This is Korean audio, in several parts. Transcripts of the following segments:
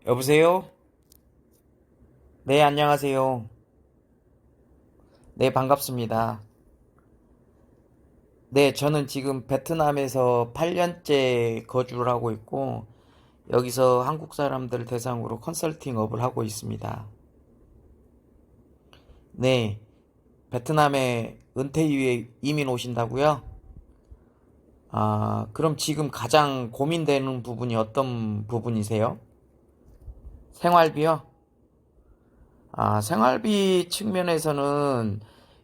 여보세요? 네, 안녕하세요. 네, 반갑습니다. 네, 저는 지금 베트남에서 8년째 거주를 하고 있고, 여기서 한국 사람들 대상으로 컨설팅업을 하고 있습니다. 네, 베트남에 은퇴 이후에 이민 오신다고요? 아, 그럼 지금 가장 고민되는 부분이 어떤 부분이세요? 생활비요? 아, 생활비 측면에서는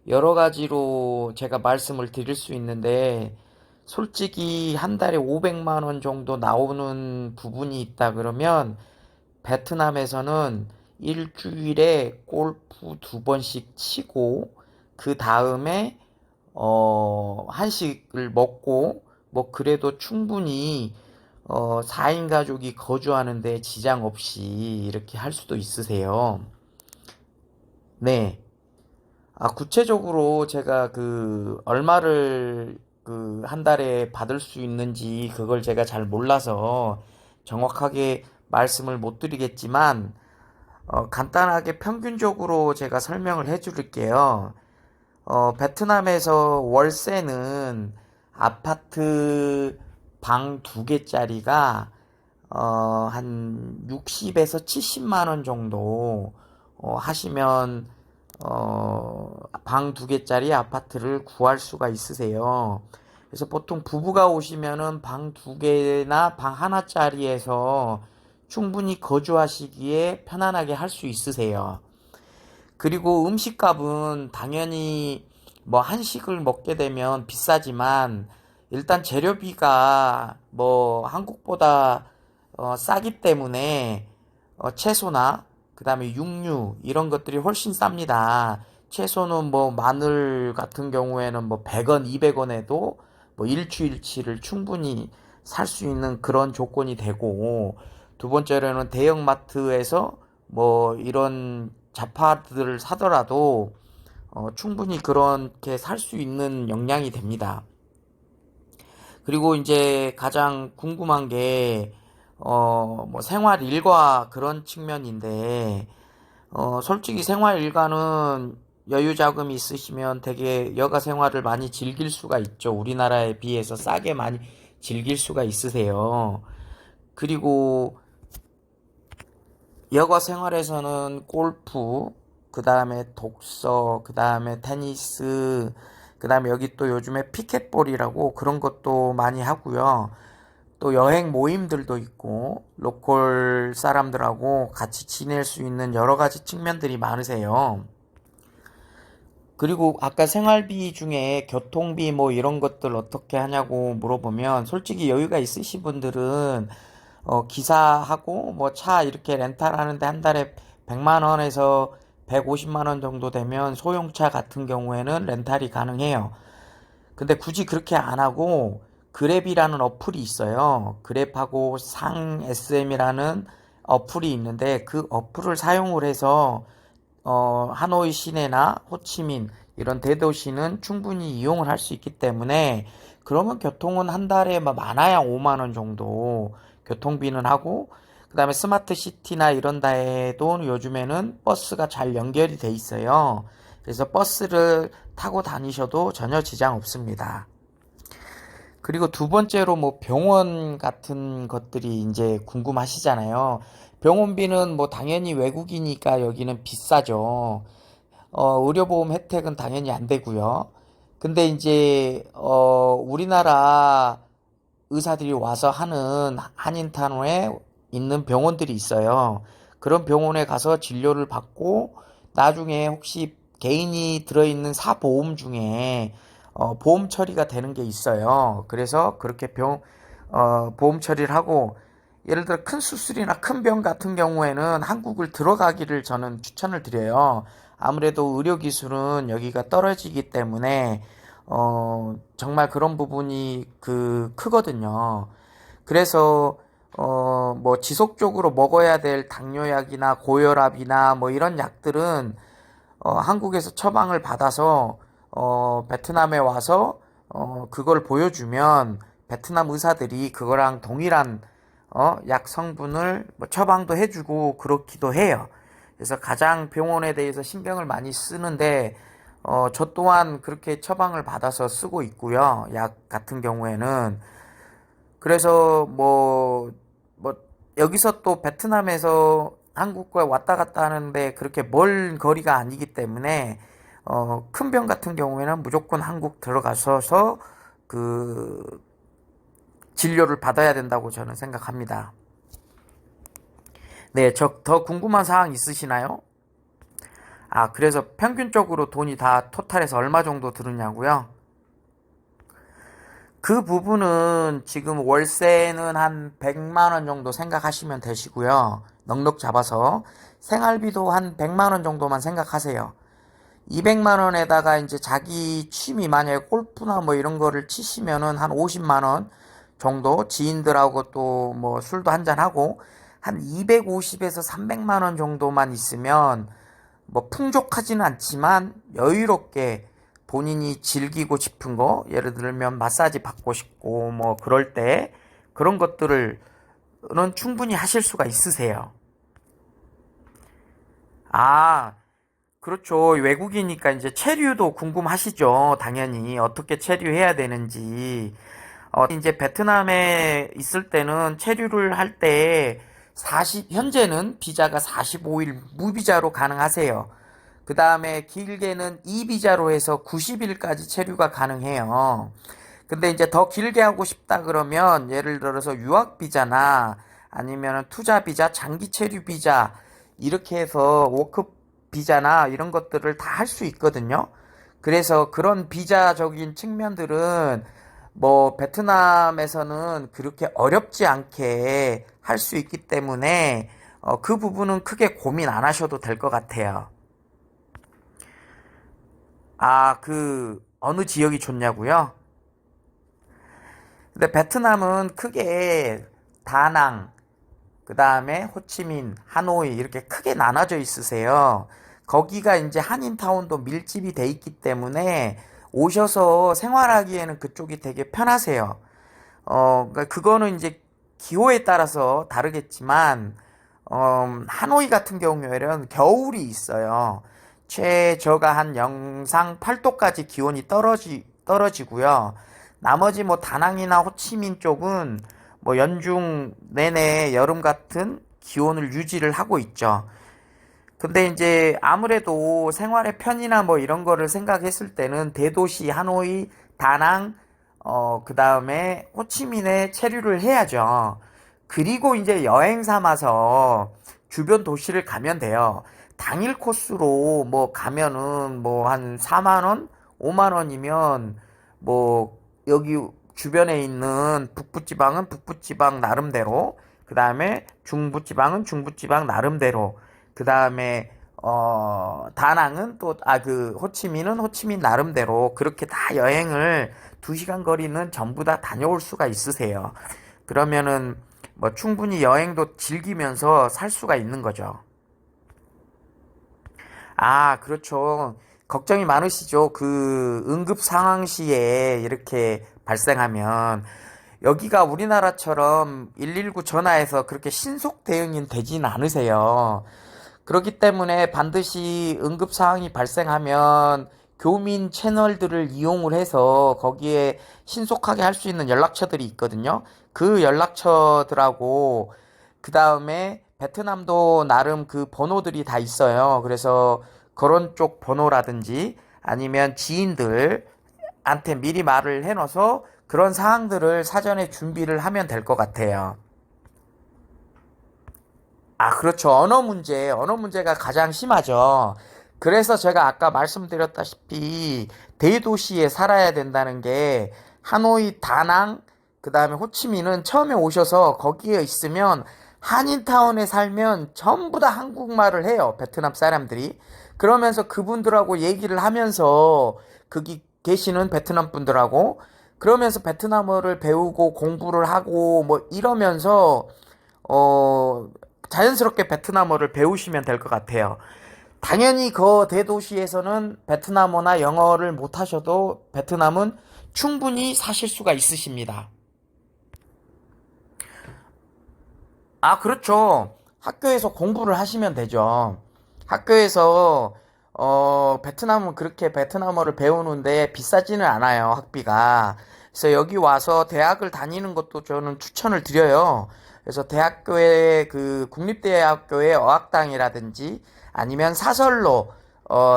여러 가지로 제가 말씀을 드릴 수 있는데, 솔직히 한 달에 500만 원 정도 나오는 부분이 있다 그러면, 베트남에서는 일주일에 골프 두 번씩 치고, 그 다음에, 한식을 먹고, 뭐, 그래도 충분히, 4인 가족이 거주하는데 지장 없이 이렇게 할 수도 있으세요. 네. 아, 구체적으로 제가 얼마를 한 달에 받을 수 있는지 그걸 제가 잘 몰라서 정확하게 말씀을 못 드리겠지만, 간단하게 평균적으로 제가 설명을 해 드릴게요. 베트남에서 월세는 아파트 방 두 개짜리가 한 60에서 70만 원 정도 하시면 방 두 개짜리 아파트를 구할 수가 있으세요. 그래서 보통 부부가 오시면은 방 두 개나 방 하나짜리에서 충분히 거주하시기에 편안하게 할 수 있으세요. 그리고 음식값은 당연히 뭐 한식을 먹게 되면 비싸지만 일단 재료비가 뭐 한국보다 싸기 때문에 채소나 그다음에 육류 이런 것들이 훨씬 쌉니다. 채소는 뭐 마늘 같은 경우에는 뭐 100원, 200원에도 뭐 일주일치를 충분히 살 수 있는 그런 조건이 되고, 두 번째로는 대형마트에서 뭐 이런 잡화들을 사더라도 충분히 그렇게 살 수 있는 역량이 됩니다. 그리고 이제 가장 궁금한 게, 뭐 생활 일과 그런 측면인데, 솔직히 생활 일과는 여유 자금이 있으시면 되게 여가 생활을 많이 즐길 수가 있죠. 우리나라에 비해서 싸게 많이 즐길 수가 있으세요. 그리고 여가 생활에서는 골프, 그 다음에 독서, 그 다음에 테니스, 그 다음에 여기 또 요즘에 피켓볼이라고 그런 것도 많이 하고요. 또 여행 모임들도 있고, 로컬 사람들하고 같이 지낼 수 있는 여러 가지 측면들이 많으세요. 그리고 아까 생활비 중에 교통비 뭐 이런 것들 어떻게 하냐고 물어보면, 솔직히 여유가 있으신 분들은 기사하고 뭐 차 이렇게 렌탈하는데 한 달에 100만 원에서 150만 원 정도 되면 소형차 같은 경우에는 렌탈이 가능해요. 근데 굳이 그렇게 안 하고 그랩이라는 어플이 있어요. 그랩하고 상 SM이라는 어플이 있는데, 그 어플을 사용을 해서 하노이 시내나 호치민 이런 대도시는 충분히 이용을 할 수 있기 때문에, 그러면 교통은 한 달에 많아야 5만 원 정도 교통비는 하고, 그다음에 스마트 시티나 이런 데에도 요즘에는 버스가 잘 연결이 돼 있어요. 그래서 버스를 타고 다니셔도 전혀 지장 없습니다. 그리고 두 번째로 뭐 병원 같은 것들이 이제 궁금하시잖아요. 병원비는 뭐 당연히 외국이니까 여기는 비싸죠. 의료보험 혜택은 당연히 안 되고요. 근데 이제 우리나라 의사들이 와서 하는 한인타운에 있는 병원들이 있어요. 그런 병원에 가서 진료를 받고 나중에 혹시 개인이 들어있는 사보험 중에 보험 처리가 되는 게 있어요. 그래서 그렇게 보험 처리를 하고, 예를 들어 큰 수술이나 큰 병 같은 경우에는 한국을 들어가기를 저는 추천을 드려요. 아무래도 의료 기술은 여기가 떨어지기 때문에 정말 그런 부분이 크거든요. 그래서 뭐 지속적으로 먹어야 될 당뇨약이나 고혈압이나 뭐 이런 약들은 한국에서 처방을 받아서 베트남에 와서 그걸 보여주면 베트남 의사들이 그거랑 동일한 약 성분을 뭐 처방도 해주고 그렇기도 해요. 그래서 가장 병원에 대해서 신경을 많이 쓰는데 저 또한 그렇게 처방을 받아서 쓰고 있고요. 약 같은 경우에는. 그래서 뭐 여기서 또 베트남에서 한국과 왔다 갔다 하는데 그렇게 멀 거리가 아니기 때문에 큰 병 같은 경우에는 무조건 한국 들어가셔서 그 진료를 받아야 된다고 저는 생각합니다. 네, 저 더 궁금한 사항 있으시나요? 아, 그래서 평균적으로 돈이 다 토탈해서 얼마 정도 들었냐고요? 그 부분은 지금 월세는 한 100만 원 정도 생각하시면 되시고요. 넉넉 잡아서 생활비도 한 100만 원 정도만 생각하세요. 200만 원에다가 이제 자기 취미 만약에 골프나 뭐 이런 거를 치시면은 한 50만 원 정도 지인들하고 또 뭐 술도 한잔 하고 한 250에서 300만 원 정도만 있으면 뭐 풍족하지는 않지만 여유롭게 본인이 즐기고 싶은 거 예를 들면 마사지 받고 싶고 뭐 그럴 때 그런 것들을 는 충분히 하실 수가 있으세요. 아, 그렇죠. 외국이니까 이제 체류도 궁금하시죠. 당연히 어떻게 체류해야 되는지. 이제 베트남에 있을 때는 체류를 할 때 현재는 비자가 45일 무비자로 가능하세요. 그 다음에 길게는 이비자로 해서 90일까지 체류가 가능해요. 근데 이제 더 길게 하고 싶다 그러면 예를 들어서 유학 비자나 아니면 투자 비자, 장기 체류 비자 이렇게 해서 워크 비자나 이런 것들을 다 할 수 있거든요. 그래서 그런 비자적인 측면들은 뭐 베트남에서는 그렇게 어렵지 않게 할 수 있기 때문에 그 부분은 크게 고민 안 하셔도 될 것 같아요. 아, 어느 지역이 좋냐고요? 근데 베트남은 크게 다낭, 그 다음에 호치민, 하노이 이렇게 크게 나눠져 있으세요. 거기가 이제 한인타운도 밀집이 돼 있기 때문에 오셔서 생활하기에는 그쪽이 되게 편하세요. 그러니까 그거는 이제 기호에 따라서 다르겠지만, 하노이 같은 경우에는 겨울이 있어요. 최저가 한 영상 8도까지 기온이 떨어지고요. 나머지 뭐 다낭이나 호치민 쪽은 뭐 연중 내내 여름 같은 기온을 유지를 하고 있죠. 근데 이제 아무래도 생활의 편의나 뭐 이런 거를 생각했을 때는 대도시 하노이, 다낭, 그 다음에 호치민에 체류를 해야죠. 그리고 이제 여행 삼아서 주변 도시를 가면 돼요. 당일 코스로 뭐 가면은 뭐 한 4만 원, 5만 원이면 뭐 여기 주변에 있는 북부지방은 북부지방 나름대로, 그 다음에 중부지방은 중부지방 나름대로, 그 다음에 다낭은 또 호치민은 호치민 나름대로 그렇게 다 여행을 2시간 거리는 전부 다 다녀올 수가 있으세요. 그러면은 뭐 충분히 여행도 즐기면서 살 수가 있는 거죠. 아, 그렇죠. 걱정이 많으시죠. 그 응급 상황 시에 이렇게 발생하면 여기가 우리나라처럼 119 전화해서 그렇게 신속 대응이 되진 않으세요. 그렇기 때문에 반드시 응급 상황이 발생하면 교민 채널들을 이용을 해서 거기에 신속하게 할 수 있는 연락처들이 있거든요. 그 연락처들하고 그 다음에 베트남도 나름 그 번호들이 다 있어요. 그래서 그런 쪽 번호라든지 아니면 지인들한테 미리 말을 해놔서 그런 사항들을 사전에 준비를 하면 될 것 같아요. 아, 그렇죠. 언어 문제가 가장 심하죠. 그래서 제가 아까 말씀드렸다시피 대도시에 살아야 된다는 게 하노이, 다낭, 그 다음에 호치민은 처음에 오셔서 거기에 있으면 한인타운에 살면 전부 다 한국말을 해요. 베트남 사람들이. 그러면서 그분들하고 얘기를 하면서 거기 계시는 베트남 분들하고 그러면서 베트남어를 배우고 공부를 하고 뭐 이러면서 어, 자연스럽게 베트남어를 배우시면 될 것 같아요. 당연히 그 대도시에서는 베트남어나 영어를 못 하셔도 베트남은 충분히 사실 수가 있으십니다. 아, 그렇죠. 학교에서 공부를 하시면 되죠. 학교에서 베트남은 그렇게 베트남어를 배우는데 비싸지는 않아요, 학비가. 그래서 여기 와서 대학을 다니는 것도 저는 추천을 드려요. 그래서 대학교에 그 국립대학교의 어학당이라든지 아니면 사설로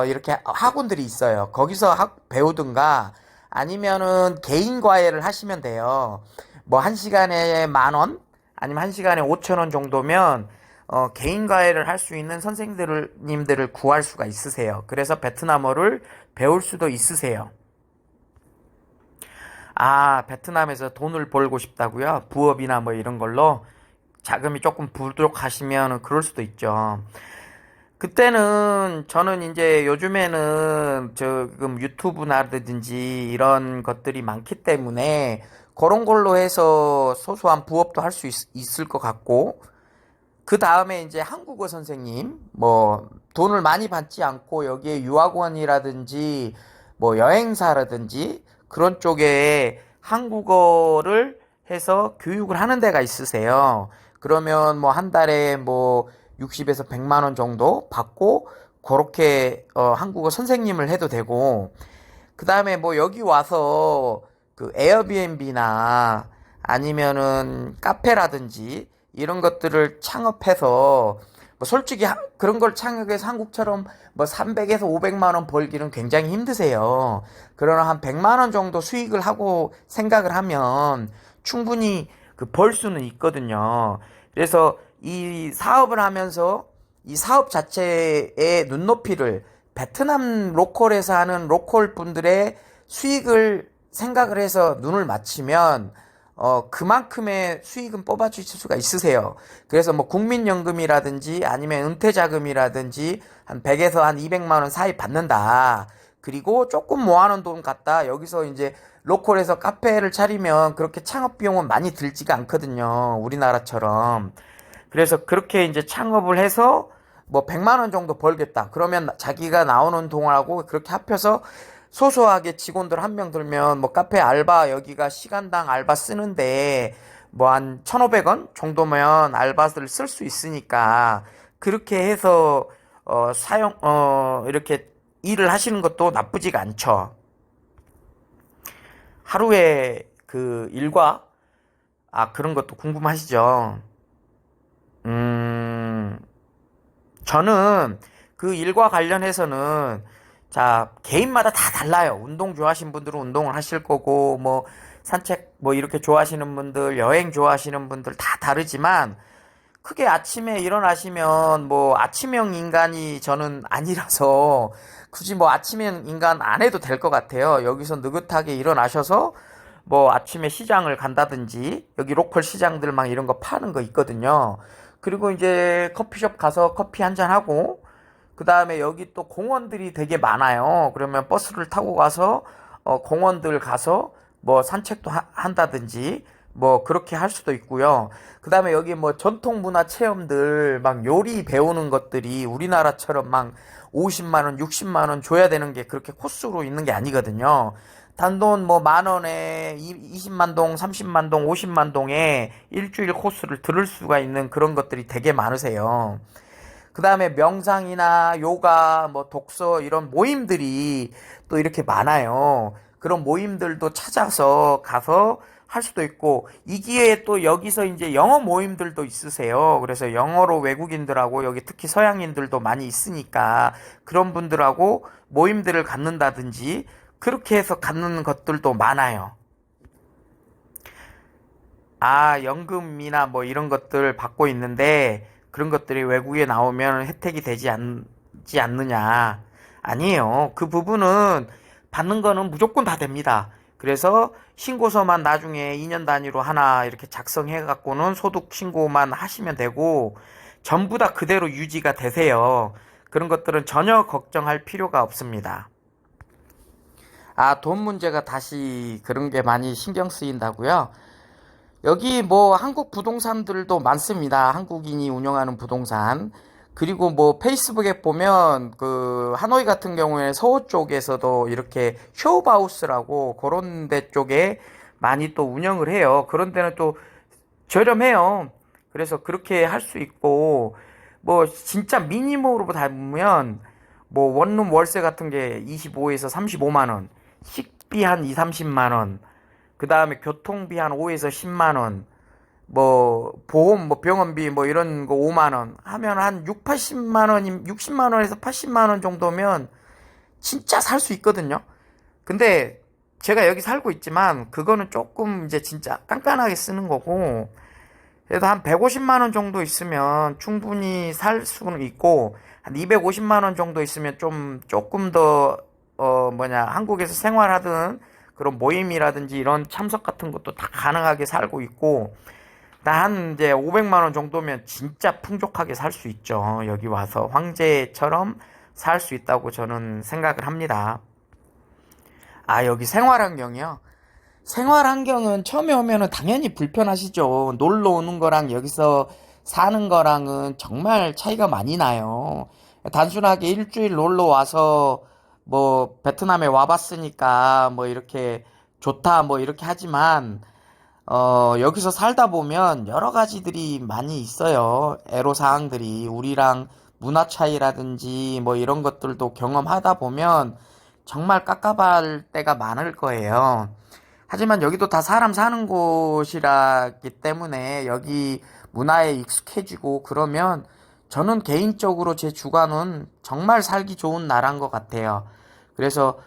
이렇게 학원들이 있어요. 거기서 배우든가 아니면은 개인 과외를 하시면 돼요. 뭐 한 시간에 10,000원 아니면 한 시간에 5,000원 정도면 개인 과외를 할 수 있는 선생님들을 구할 수가 있으세요. 그래서 베트남어를 배울 수도 있으세요. 아, 베트남에서 돈을 벌고 싶다고요? 부업이나 뭐 이런 걸로 자금이 조금 부족하시면 그럴 수도 있죠. 그때는 저는 이제 요즘에는 지금 유튜브나든지 이런 것들이 많기 때문에 그런 걸로 해서 소소한 부업도 할 수 있을 것 같고 그 다음에 이제 한국어 선생님, 뭐, 돈을 많이 받지 않고 여기에 유학원이라든지, 뭐, 여행사라든지, 그런 쪽에 한국어를 해서 교육을 하는 데가 있으세요. 그러면 뭐, 한 달에 뭐, 60에서 100만 원 정도 받고, 그렇게, 한국어 선생님을 해도 되고, 그 다음에 뭐, 여기 와서 그 에어비앤비나 아니면은 카페라든지, 이런 것들을 창업해서 뭐 솔직히 그런 걸 창업해서 한국처럼 뭐 300에서 500만 원 벌기는 굉장히 힘드세요. 그러나 한 100만 원 정도 수익을 하고 생각을 하면 충분히 그 벌 수는 있거든요. 그래서 이 사업을 하면서 이 사업 자체의 눈높이를 베트남 로컬에서 하는 로컬 분들의 수익을 생각을 해서 눈을 맞추면 그만큼의 수익은 뽑아주실 수가 있으세요. 그래서 뭐 국민연금이라든지 아니면 은퇴자금이라든지 한 100에서 한 200만 원 사이 받는다. 그리고 조금 모아놓은 돈 갖다 여기서 이제 로컬에서 카페를 차리면 그렇게 창업 비용은 많이 들지가 않거든요. 우리나라처럼. 그래서 그렇게 이제 창업을 해서 뭐 100만 원 정도 벌겠다. 그러면 자기가 나오는 돈하고 그렇게 합해서 소소하게 직원들 한 명 들면 뭐 카페 알바 여기가 시간당 알바 쓰는데 뭐 한 1,500원 정도면 알바를 쓸 수 있으니까 그렇게 해서 이렇게 일을 하시는 것도 나쁘지가 않죠. 하루에 그 일과 그런 것도 궁금하시죠? 음, 저는 그 일과 관련해서는 자, 개인마다 다 달라요. 운동 좋아하시는 분들은 운동을 하실 거고, 뭐, 산책, 뭐, 이렇게 좋아하시는 분들, 여행 좋아하시는 분들 다 다르지만, 크게 아침에 일어나시면, 뭐, 아침형 인간이 저는 아니라서, 굳이 뭐, 아침형 인간 안 해도 될 것 같아요. 여기서 느긋하게 일어나셔서, 뭐, 아침에 시장을 간다든지, 여기 로컬 시장들 막 이런 거 파는 거 있거든요. 그리고 이제 커피숍 가서 커피 한 잔 하고, 그 다음에 여기 또 공원들이 되게 많아요. 그러면 버스를 타고 가서 공원들 가서 뭐 산책도 한다든지 뭐 그렇게 할 수도 있고요. 그 다음에 여기 뭐 전통 문화 체험들 막 요리 배우는 것들이 우리나라처럼 막 50만 원, 60만 원 줘야 되는 게 그렇게 코스로 있는 게 아니거든요. 단돈 뭐 10,000원에 20만 동, 30만 동, 50만 동에 일주일 코스를 들을 수가 있는 그런 것들이 되게 많으세요. 그 다음에 명상이나 요가, 뭐 독서 이런 모임들이 또 이렇게 많아요. 그런 모임들도 찾아서 가서 할 수도 있고, 이 기회에 또 여기서 이제 영어 모임들도 있으세요. 그래서 영어로 외국인들하고 여기 특히 서양인들도 많이 있으니까 그런 분들하고 모임들을 갖는다든지 그렇게 해서 갖는 것들도 많아요. 연금이나 뭐 이런 것들 받고 있는데 그런 것들이 외국에 나오면 혜택이 되지 않지 않느냐. 아니에요. 그 부분은 받는 거는 무조건 다 됩니다. 그래서 신고서만 나중에 2년 단위로 하나 이렇게 작성해 갖고는 소득 신고만 하시면 되고 전부 다 그대로 유지가 되세요. 그런 것들은 전혀 걱정할 필요가 없습니다. 돈 문제가 다시 그런 게 많이 신경 쓰인다고요? 여기 뭐 한국 부동산들도 많습니다. 한국인이 운영하는 부동산. 그리고 뭐 페이스북에 보면 그 하노이 같은 경우에 서호 쪽에서도 이렇게 쇼하우스라고 그런 데 쪽에 많이 또 운영을 해요. 그런 데는 또 저렴해요. 그래서 그렇게 할 수 있고, 뭐 진짜 미니멈으로 다 보면 뭐 원룸 월세 같은 게 25에서 35만 원, 식비 한 2, 30만 원, 그 다음에 교통비 한 5에서 10만 원, 뭐 보험 뭐 병원비 뭐 이런 거 5만 원 하면 한 6, 80만 원, 60만 원에서 80만 원 정도면 진짜 살 수 있거든요. 근데 제가 여기 살고 있지만 그거는 조금 이제 진짜 깐깐하게 쓰는 거고, 그래도 한 150만 원 정도 있으면 충분히 살 수는 있고, 한 250만 원 정도 있으면 조금 더 한국에서 생활하던 그런 모임이라든지 이런 참석 같은 것도 다 가능하게 살고 있고, 한 이제 500만 원 정도면 진짜 풍족하게 살 수 있죠. 여기 와서 황제처럼 살 수 있다고 저는 생각을 합니다. 아, 여기 생활 환경이요? 생활 환경은 처음에 오면은 당연히 불편하시죠. 놀러 오는 거랑 여기서 사는 거랑은 정말 차이가 많이 나요. 단순하게 일주일 놀러 와서 뭐 베트남에 와봤으니까 뭐 이렇게 좋다 뭐 이렇게 하지만, 여기서 살다 보면 여러 가지들이 많이 있어요. 애로사항들이 우리랑 문화 차이라든지 뭐 이런 것들도 경험하다 보면 정말 깝깝할 때가 많을 거예요. 하지만 여기도 다 사람 사는 곳이라기 때문에 여기 문화에 익숙해지고 그러면 저는 개인적으로 제 주관은 정말 살기 좋은 나라인 것 같아요. 그래서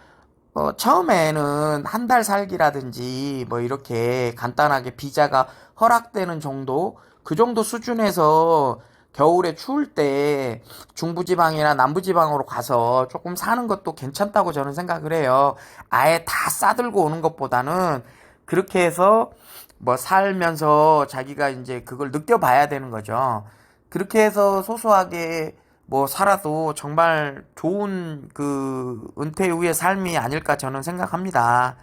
처음에는 한 달 살기라든지 뭐 이렇게 간단하게 비자가 허락되는 정도, 그 정도 수준에서 겨울에 추울 때 중부지방이나 남부지방으로 가서 조금 사는 것도 괜찮다고 저는 생각을 해요. 아예 다 싸들고 오는 것보다는 그렇게 해서 뭐 살면서 자기가 이제 그걸 느껴봐야 되는 거죠. 그렇게 해서 소소하게 뭐 살아도 정말 좋은 그 은퇴 후의 삶이 아닐까 저는 생각합니다.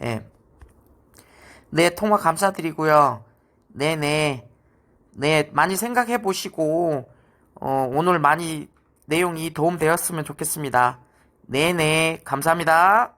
예. 네, 통화 감사드리고요. 네네. 네, 많이 생각해 보시고, 오늘 많이 내용이 도움되었으면 좋겠습니다. 네네. 감사합니다.